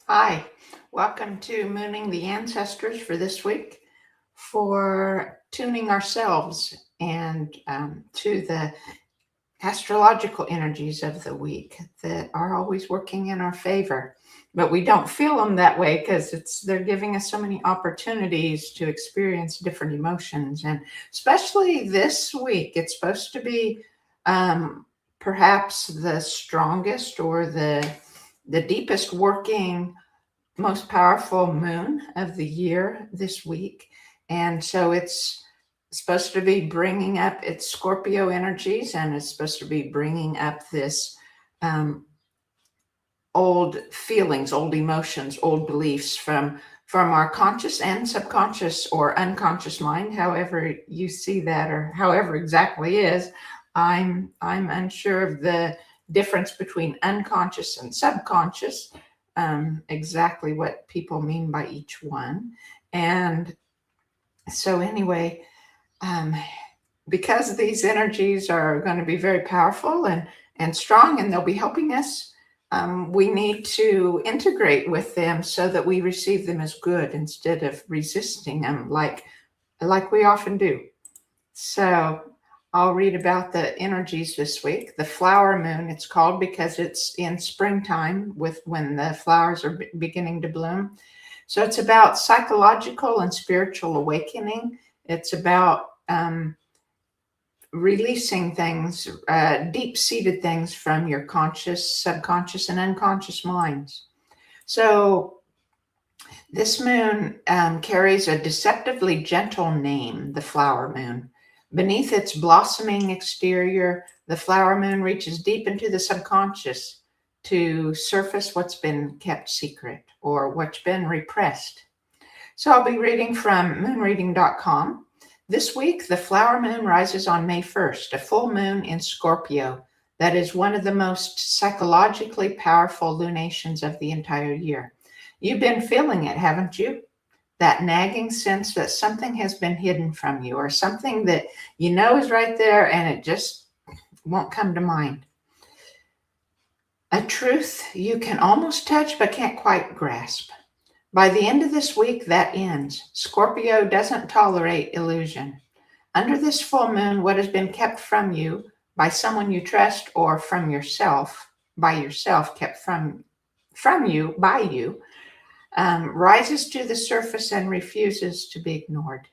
Hi, welcome to Mooning the Ancestors for this week, for tuning ourselves and to the astrological energies of the week that are always working in our favor. But we don't feel them that way because they're giving us so many opportunities to experience different emotions. And especially this week, it's supposed to be perhaps the strongest or the deepest working most powerful moon of the year this week. And so it's supposed to be bringing up its Scorpio energies, and it's supposed to be bringing up this old feelings, old emotions, old beliefs from our conscious and subconscious or unconscious mind, however you see that or however exactly is. I'm unsure of the difference between unconscious and subconscious, exactly what people mean by each one. And so anyway, um, because these energies are going to be very powerful and strong, and they'll be helping us, we need to integrate with them so that we receive them as good instead of resisting them like we often do. So I'll read about the energies this week. The flower moon, it's called because it's in springtime with when the flowers are beginning to bloom. So it's about psychological and spiritual awakening. It's about releasing things, deep-seated things from your conscious, subconscious, and unconscious minds. So this moon carries a deceptively gentle name, the flower moon. Beneath its blossoming exterior, the flower moon reaches deep into the subconscious to surface what's been kept secret or what's been repressed. So I'll be reading from moonreading.com. This week, the flower moon rises on May 1st, a full moon in Scorpio. That is one of the most psychologically powerful lunations of the entire year. You've been feeling it, haven't you? That nagging sense that something has been hidden from you or something that you know is right there and it just won't come to mind. A truth you can almost touch but can't quite grasp. By the end of this week, that ends. Scorpio doesn't tolerate illusion. Under this full moon, what has been kept from you by someone you trust or from yourself, by yourself, kept from you, by you, rises to the surface and refuses to be ignored.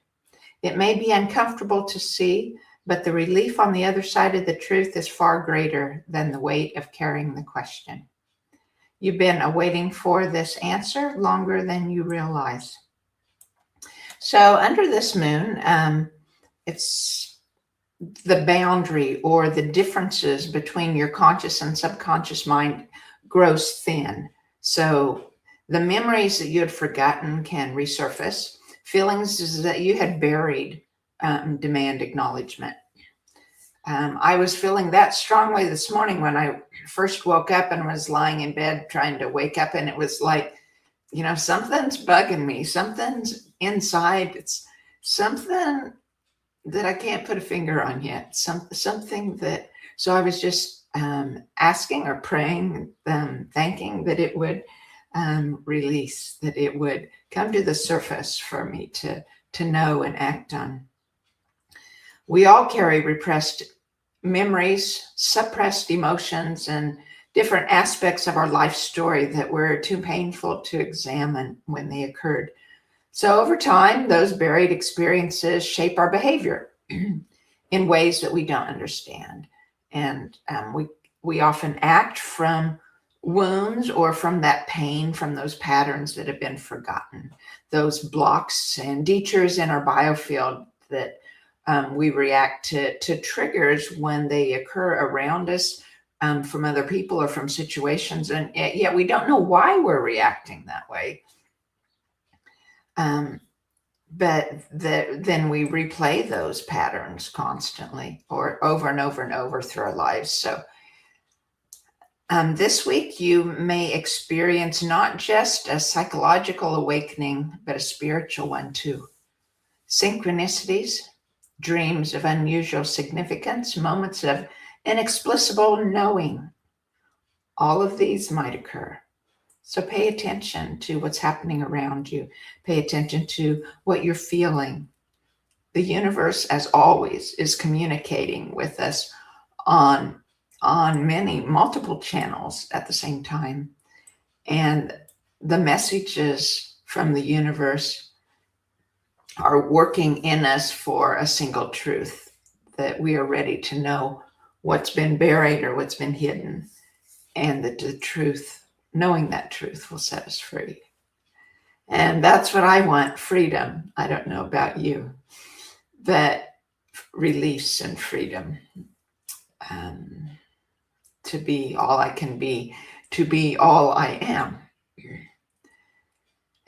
It may be uncomfortable to see, but the relief on the other side of the truth is far greater than the weight of carrying the question. You've been awaiting for this answer longer than you realize. So under this moon, it's the boundary or the differences between your conscious and subconscious mind grows thin. So the memories that you had forgotten can resurface. Feelings that you had buried demand acknowledgement. I was feeling that strongly this morning when I first woke up and was lying in bed trying to wake up, and it was like, something's bugging me. Something's inside. It's something that I can't put a finger on yet. Something that. So I was just asking or praying, thanking that it would release, that it would come to the surface for me to know and act on. We all carry repressed memories, suppressed emotions, and different aspects of our life story that were too painful to examine when they occurred. So over time, those buried experiences shape our behavior in ways that we don't understand. And we often act from wounds or from that pain, from those patterns that have been forgotten, those blocks and detours in our biofield that we react to triggers when they occur around us, from other people or from situations, and yet we don't know why we're reacting that way. But then we replay those patterns constantly or over and over and over through our lives. So this week you may experience not just a psychological awakening, but a spiritual one too. Synchronicities, dreams of unusual significance, moments of inexplicable knowing. All of these might occur. So pay attention to what's happening around you. Pay attention to what you're feeling. The universe, as always, is communicating with us on multiple channels at the same time. And the messages from the universe are working in us for a single truth, that we are ready to know what's been buried or what's been hidden, and that the truth, knowing that truth, will set us free. And that's what I want, freedom. I don't know about you, but release and freedom, to be all I can be, to be all I am.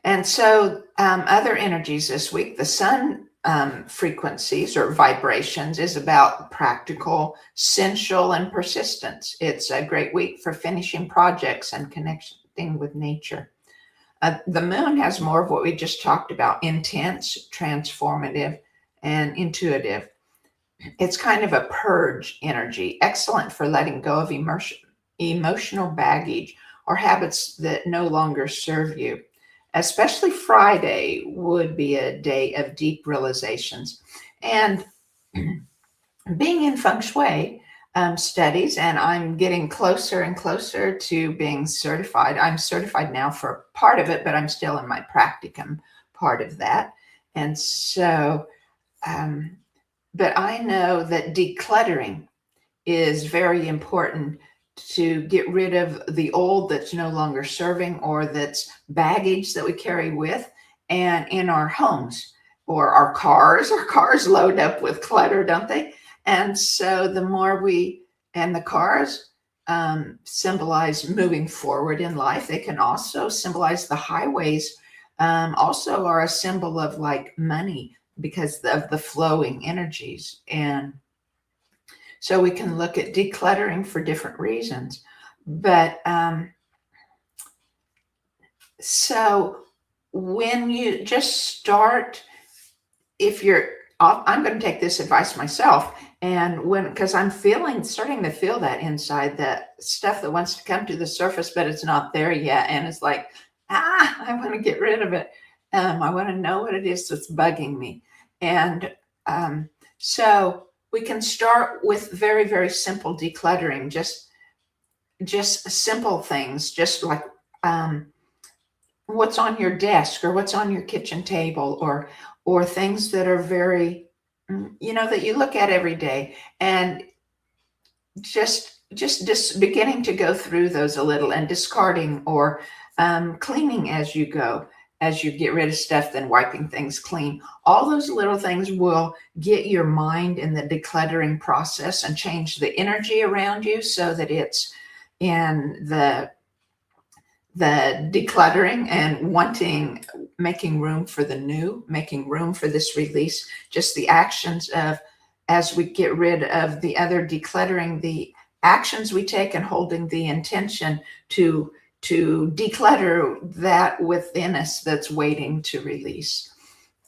And so other energies this week, the sun frequencies or vibrations is about practical, sensual, and persistence. It's a great week for finishing projects and connecting with nature. The moon has more of what we just talked about, intense, transformative, and intuitive. It's kind of a purge energy, excellent for letting go of emotional baggage or habits that no longer serve you. Especially Friday would be a day of deep realizations. And being in feng shui studies, and I'm getting closer and closer to being certified. I'm certified now for part of it, but I'm still in my practicum part of that. And so, but I know that decluttering is very important to get rid of the old that's no longer serving, or that's baggage that we carry with, and in our homes or our cars load up with clutter, don't they? And so the more and the cars symbolize moving forward in life. They can also symbolize the highways, also are a symbol of like money because of the flowing energies. And so we can look at decluttering for different reasons. But so when you just start, I'm going to take this advice myself. And because I'm starting to feel that inside, that stuff that wants to come to the surface, but it's not there yet. And it's like, I want to get rid of it. I want to know what it is that's bugging me. And so we can start with very, very simple decluttering, just simple things, just like what's on your desk or what's on your kitchen table, or things that are very, that you look at every day, and just beginning to go through those a little and discarding or cleaning as you go. As you get rid of stuff, then wiping things clean. All those little things will get your mind in the decluttering process and change the energy around you so that it's in the decluttering and making room for the new, making room for this release. Just the actions of, as we get rid of the other decluttering, the actions we take and holding the intention to declutter that within us that's waiting to release,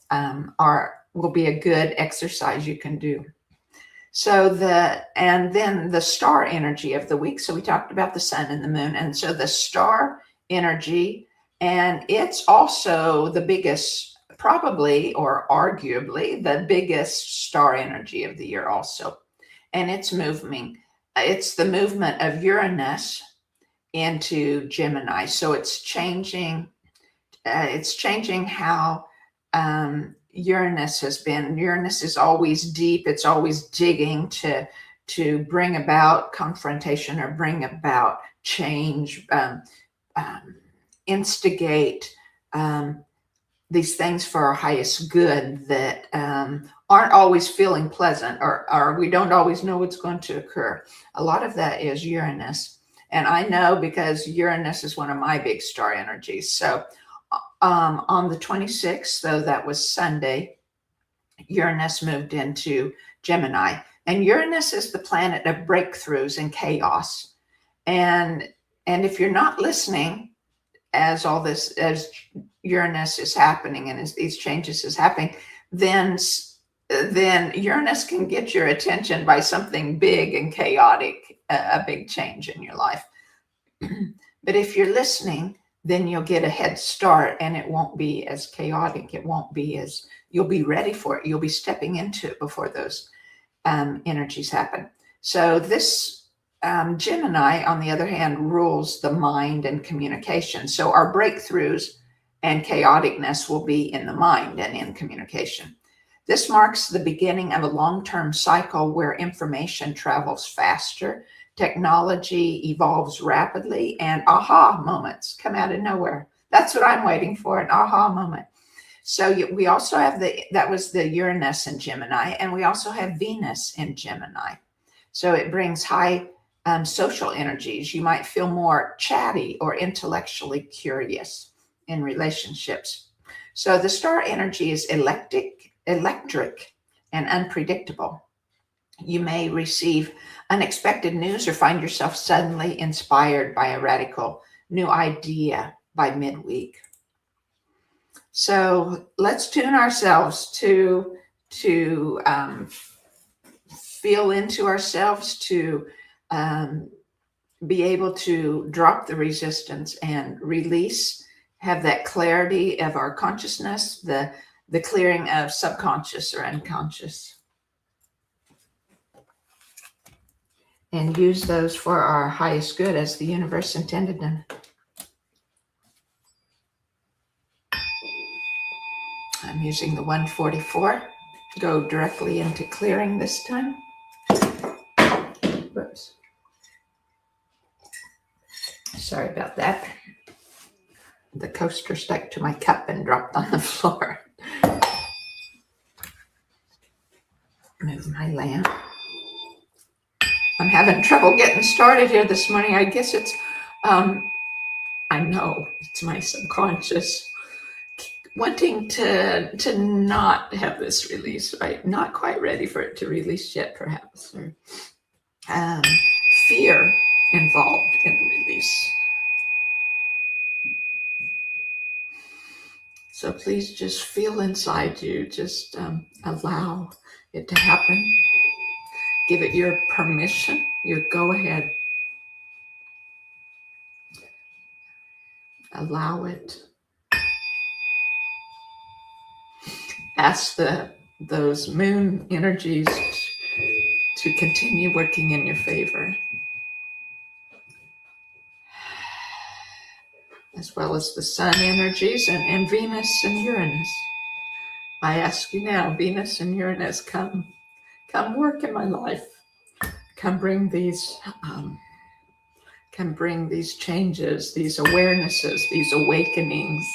will be a good exercise you can do. So and then the star energy of the week. So we talked about the sun and the moon, and so the star energy, and it's also the biggest, probably or arguably the biggest star energy of the year also. And it's the movement of Uranus into Gemini. So it's changing how Uranus has been. Uranus is always deep. It's always digging to bring about confrontation or bring about change, instigate these things for our highest good that aren't always feeling pleasant, or we don't always know what's going to occur. A lot of that is Uranus. And I know because Uranus is one of my big star energies. So on the 26th, though, that was Sunday, Uranus moved into Gemini. And Uranus is the planet of breakthroughs and chaos. And if you're not listening as Uranus is happening and as these changes is happening, then Uranus can get your attention by something big and chaotic, a big change in your life. But if you're listening, then you'll get a head start, and it won't be as chaotic. It won't be as, you'll be ready for it. You'll be stepping into it before those energies happen. So this Gemini, on the other hand, rules the mind and communication. So our breakthroughs and chaoticness will be in the mind and in communication. This marks the beginning of a long-term cycle where information travels faster, technology evolves rapidly, and aha moments come out of nowhere. That's what I'm waiting for, an aha moment. So we also have that was the Uranus in Gemini, and we also have Venus in Gemini. So it brings high social energies. You might feel more chatty or intellectually curious in relationships. So the star energy is electric and unpredictable. You may receive unexpected news or find yourself suddenly inspired by a radical new idea by midweek. So let's tune ourselves to feel into ourselves, to be able to drop the resistance and release, have that clarity of our consciousness, the clearing of subconscious or unconscious, and use those for our highest good as the universe intended them. I'm using the 144. Go directly into clearing this time. Whoops. Sorry about that. The coaster stuck to my cup and dropped on the floor. Move my lamp. I'm having trouble getting started here this morning. I guess it's, I know it's my subconscious wanting to not have this release, right? Not quite ready for it to release yet, perhaps, or fear involved in release. So please just feel inside you, just allow it to happen. Give it your permission, your go ahead. Allow it. Ask those moon energies to continue working in your favor, as well as the sun energies and Venus and Uranus. I ask you now, Venus and Uranus, come work in my life. Come bring these changes, these awarenesses, these awakenings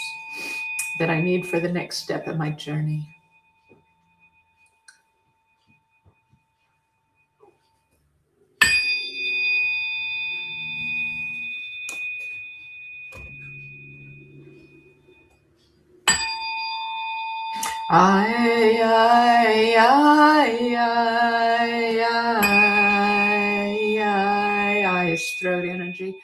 that I need for the next step in my journey. I is throat energy.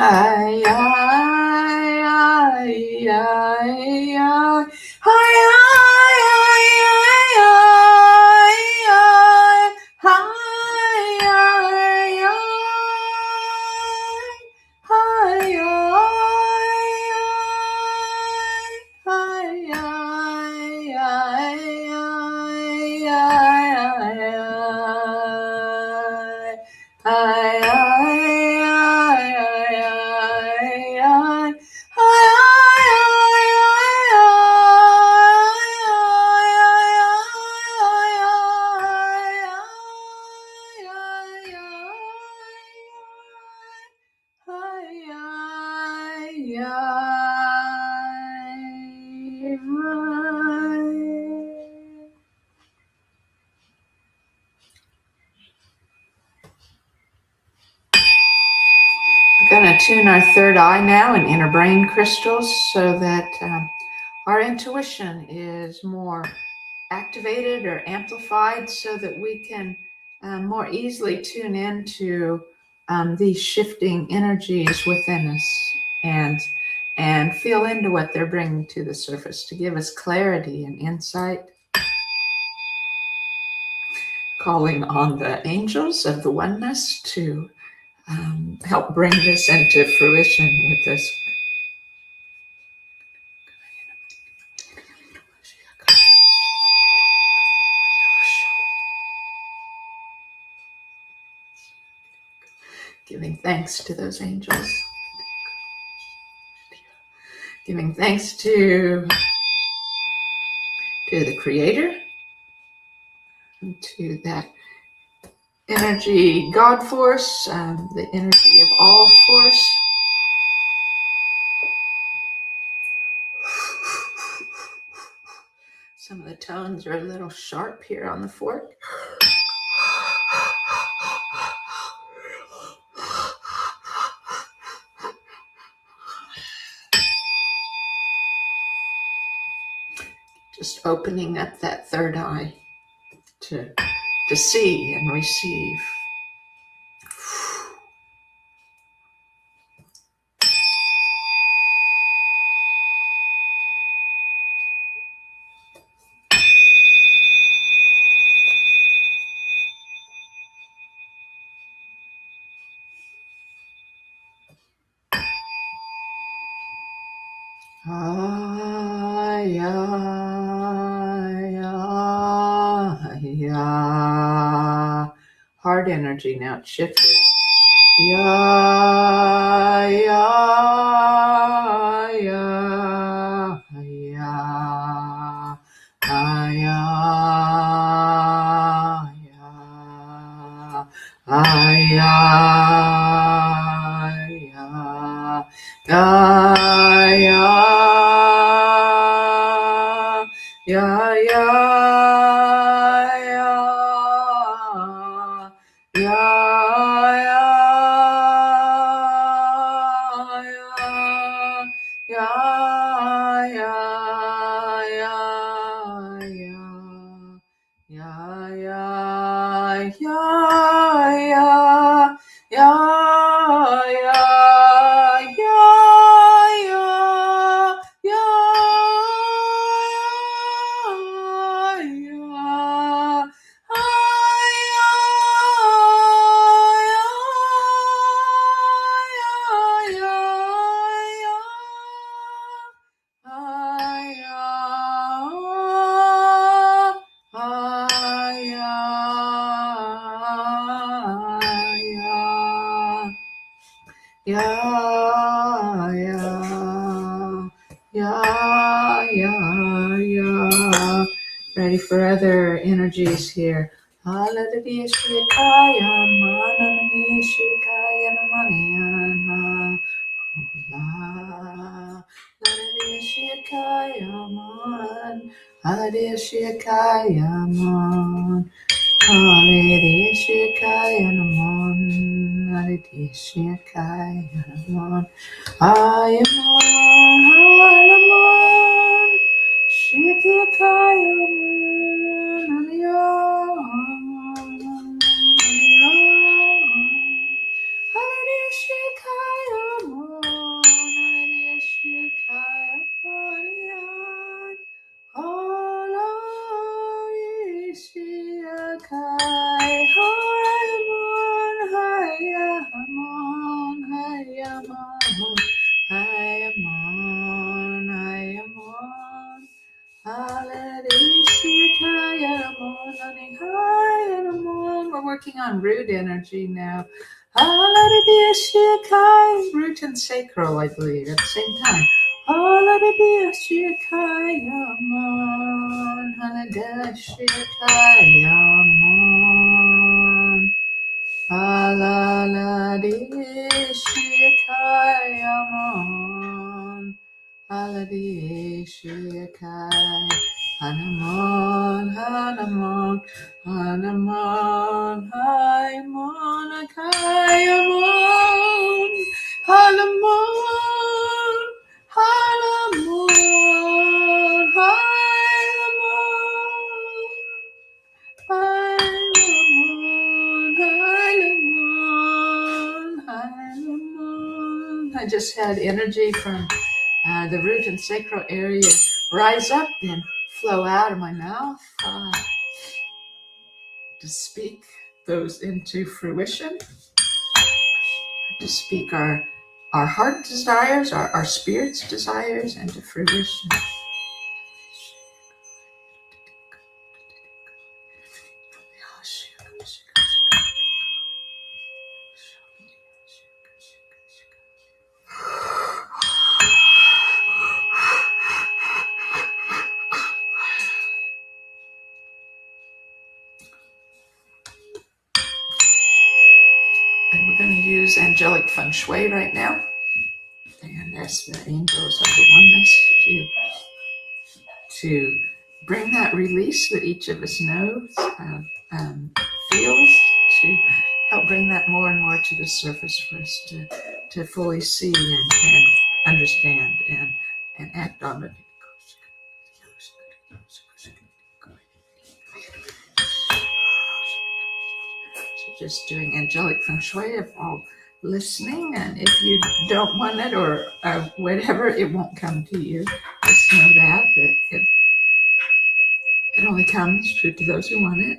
Hi, hi, hi, hi, hi. We're going to tune our third eye now and inner brain crystals so that our intuition is more activated or amplified so that we can more easily tune into these shifting energies within us and feel into what they're bringing to the surface to give us clarity and insight. Calling on the angels of the oneness to help bring this into fruition with us. Giving thanks to those angels. Giving thanks to the Creator, and to that energy, God force, the energy of all force. Some of the tones are a little sharp here on the fork. Just opening up that third eye to see and receive. Heart energy now, it's shifted. Ya, ya, ya, ya, ya, Ready for other energies here. Hallelujah. working on root energy now. Root and sacral, I believe, at the same time. Hanamon, Hanamon, Hanamon, Haimon, Kayamon, Hanamon, Hanamon, Hanamon, Hanamon, Hanamon. I just had energy from the root and sacral area rise up and flow out of my mouth to speak those into fruition, to speak our heart desires, our spirit's desires into fruition. And we're going to use angelic feng shui right now. And ask the angels of the oneness to bring that release that each of us knows, feels, to help bring that more and more to the surface for us to fully see and understand and act on it. So just doing angelic feng shui of all listening, and if you don't want it or whatever, it won't come to you. Just know that it only comes to those who want it.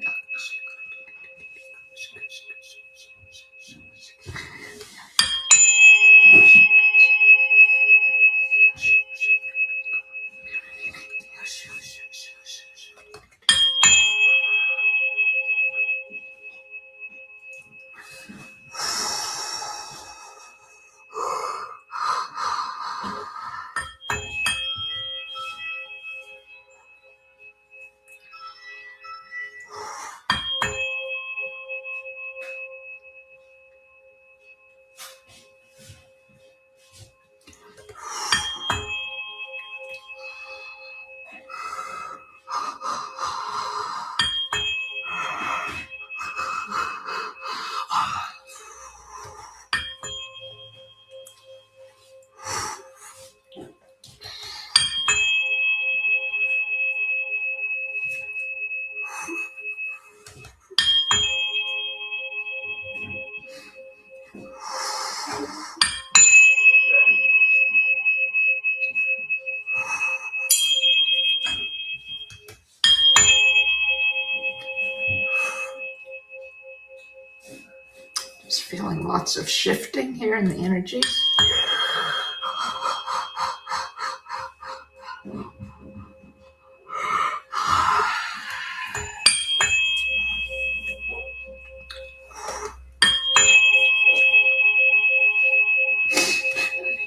Just feeling lots of shifting here in the energies.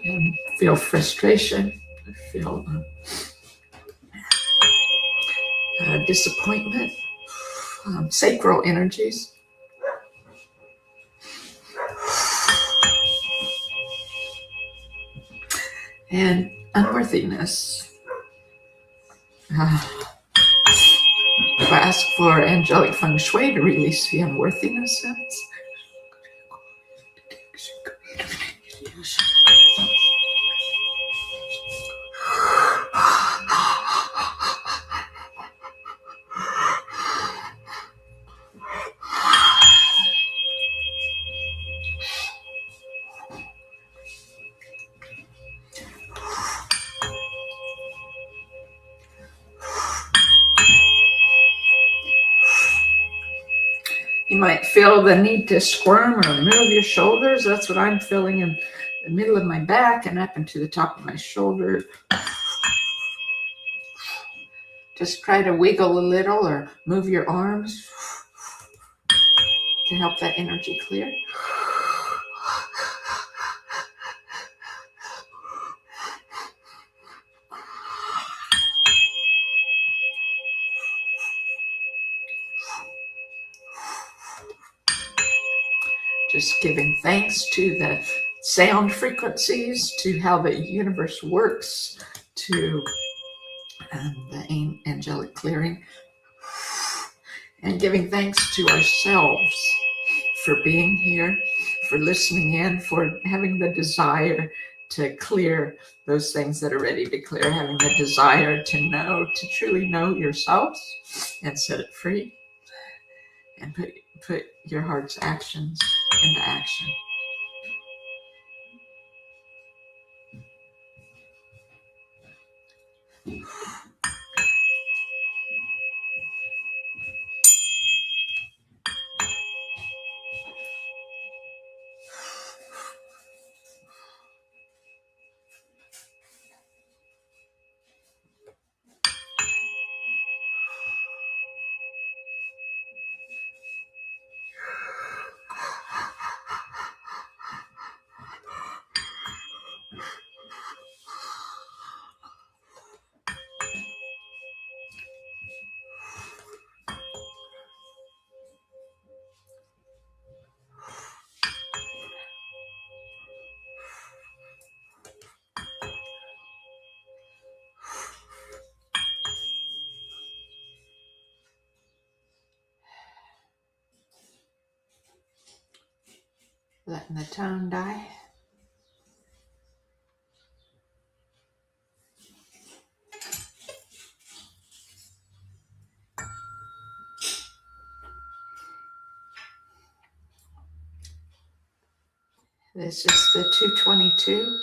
And feel frustration. I feel disappointment. Sacral energies. And unworthiness. If I ask for angelic feng shui to release the unworthiness sense. You might feel the need to squirm or move your shoulders. That's what I'm feeling in the middle of my back and up into the top of my shoulder. Just try to wiggle a little or move your arms. to help that energy clear. Just giving thanks to the sound frequencies, to how the universe works, to the angelic clearing, and giving thanks to ourselves for being here, for listening in, for having the desire to clear those things that are ready to clear, having the desire to know, to truly know yourselves and set it free, and put your heart's actions into action. Letting the tone die. This is the 222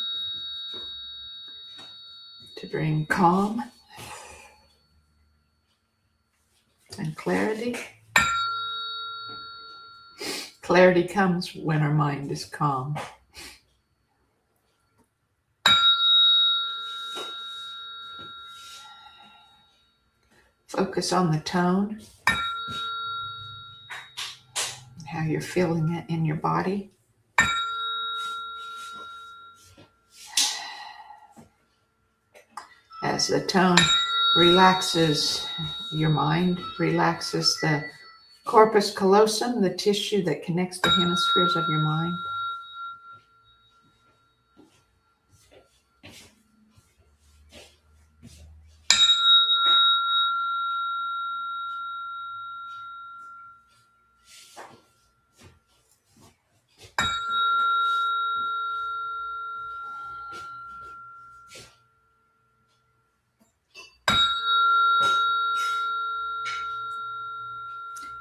to bring calm and clarity. Clarity comes when our mind is calm. Focus on the tone, how you're feeling it in your body. As the tone relaxes your mind, relaxes the corpus callosum, the tissue that connects the hemispheres of your mind.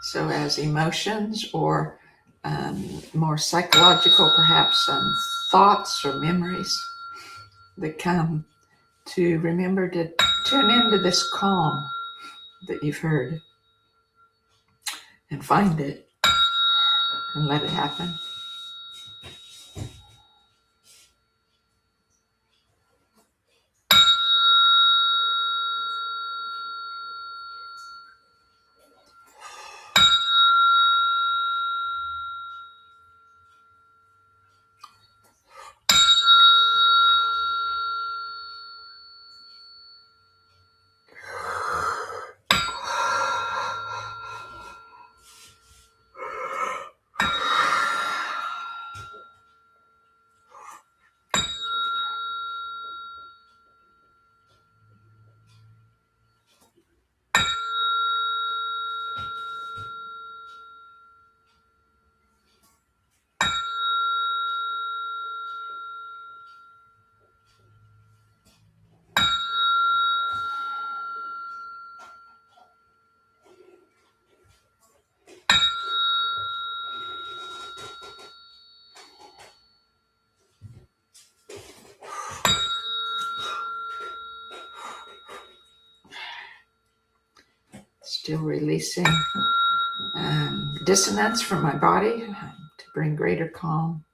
So as emotions or more psychological, perhaps thoughts or memories that come, to remember to tune into this calm that you've heard and find it and let it happen. Still releasing dissonance from my body to bring greater calm.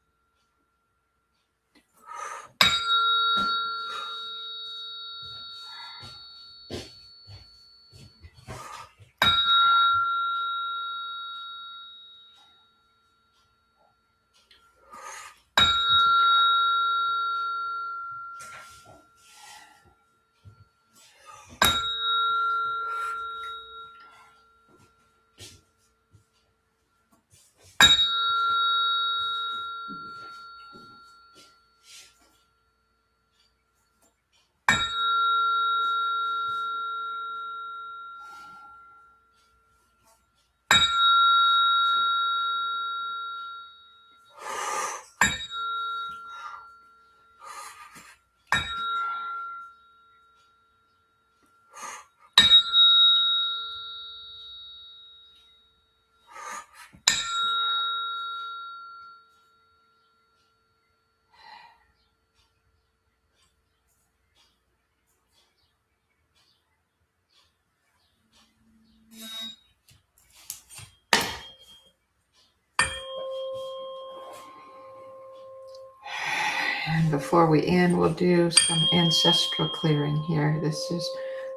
And before we end, we'll do some ancestral clearing here. This is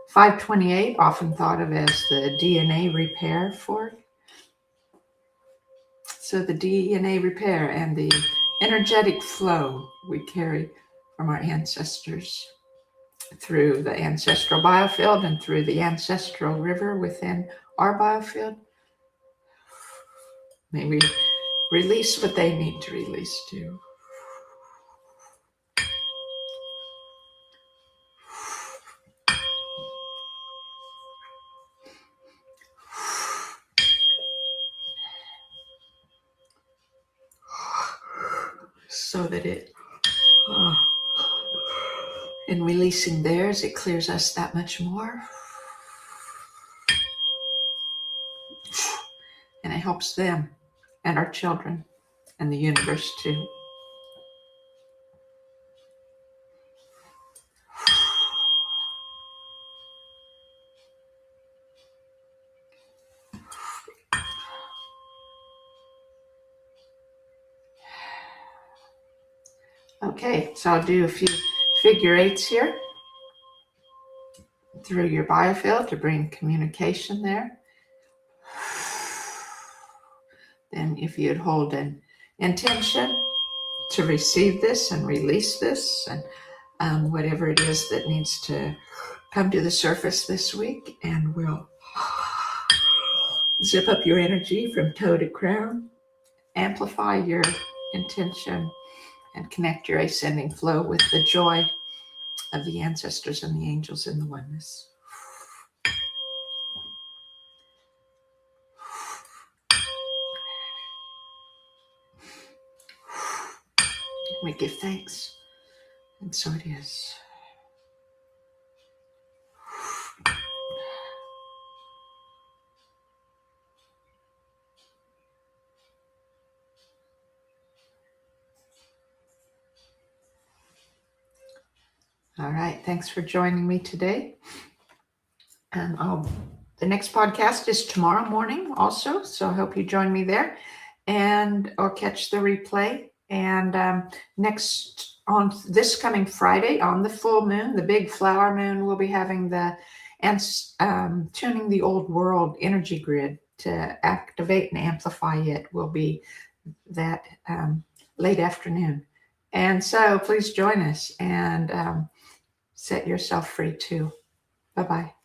528, often thought of as the DNA repair fork. So the DNA repair and the energetic flow we carry from our ancestors through the ancestral biofield and through the ancestral river within our biofield. May we release what they need to release too. So that in releasing theirs, it clears us that much more. And it helps them and our children and the universe too. Okay, so I'll do a few figure eights here through your biofield to bring communication there. Then if you'd hold an intention to receive this and release this and whatever it is that needs to come to the surface this week, and we'll zip up your energy from toe to crown, amplify your intention, and connect your ascending flow with the joy of the ancestors and the angels in the oneness. We give thanks, and so it is. All right, thanks for joining me today. And the next podcast is tomorrow morning also, so I hope you join me there, and or catch the replay. And next on this coming Friday, on the full moon, the big flower moon, we'll be having tuning the old world energy grid to activate and amplify it. Will be that late afternoon, and so please join us and set yourself free too. Bye-bye.